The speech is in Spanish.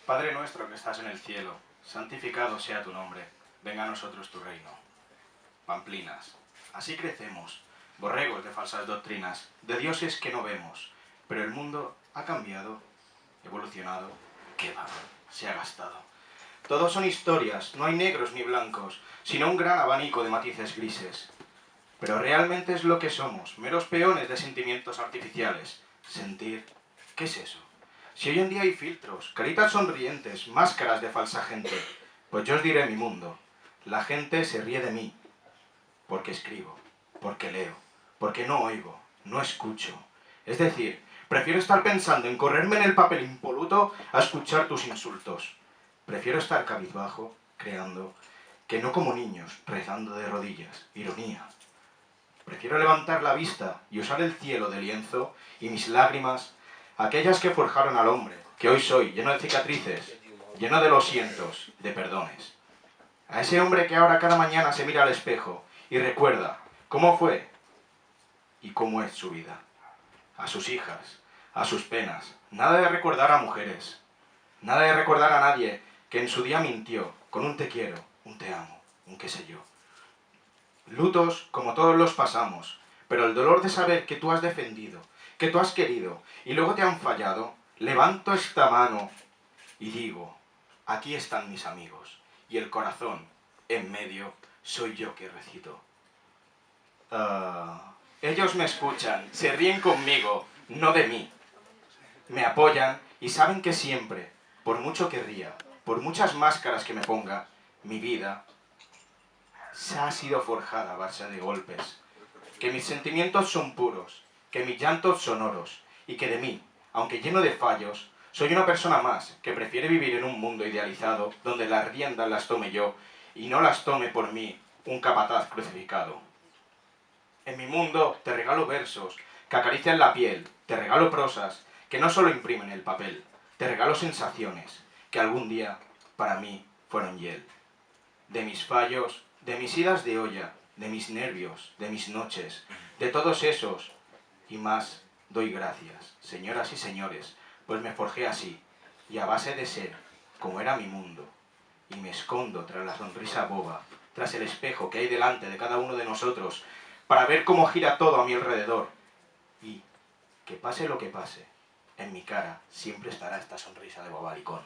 Padre nuestro que estás en el cielo, santificado sea tu nombre, venga a nosotros tu reino. Pamplinas, así crecemos, borregos de falsas doctrinas, de dioses que no vemos, pero el mundo ha cambiado, evolucionado, ¿qué va? Se ha gastado. Todos son historias, no hay negros ni blancos, sino un gran abanico de matices grises. Pero realmente es lo que somos, meros peones de sentimientos artificiales. Sentir, ¿qué es eso? Si hoy en día hay filtros, caritas sonrientes, máscaras de falsa gente, pues yo os diré mi mundo. La gente se ríe de mí, porque escribo, porque leo, porque no oigo, no escucho. Es decir, prefiero estar pensando en correrme en el papel impoluto a escuchar tus insultos. Prefiero estar cabizbajo, creando, que no como niños, rezando de rodillas. Ironía. Prefiero levantar la vista y usar el cielo de lienzo y mis lágrimas, aquellas que forjaron al hombre, que hoy soy, lleno de cicatrices, lleno de lo sientos, de perdones. A ese hombre que ahora cada mañana se mira al espejo y recuerda cómo fue y cómo es su vida. A sus hijas, a sus penas. Nada de recordar a mujeres. Nada de recordar a nadie que en su día mintió con un te quiero, un te amo, un qué sé yo. Lutos como todos los pasamos, pero el dolor de saber que tú has defendido, que tú has querido y luego te han fallado, levanto esta mano y digo, aquí están mis amigos y el corazón en medio soy yo que recito. Ellos me escuchan, se ríen conmigo, no de mí. Me apoyan y saben que siempre, por mucho que ría, por muchas máscaras que me ponga, mi vida se ha sido forjada a base de golpes. Que mis sentimientos son puros, que mis llantos sonoros, y que de mí, aunque lleno de fallos, soy una persona más que prefiere vivir en un mundo idealizado donde las riendas las tome yo y no las tome por mí un capataz crucificado. En mi mundo te regalo versos que acarician la piel, te regalo prosas que no solo imprimen el papel, te regalo sensaciones que algún día para mí fueron hiel. De mis fallos, de mis idas de olla, de mis nervios, de mis noches, de todos esos y más doy gracias, señoras y señores, pues me forjé así, y a base de ser como era mi mundo, y me escondo tras la sonrisa boba, tras el espejo que hay delante de cada uno de nosotros, para ver cómo gira todo a mi alrededor, y que pase lo que pase, en mi cara siempre estará esta sonrisa de bobalicón.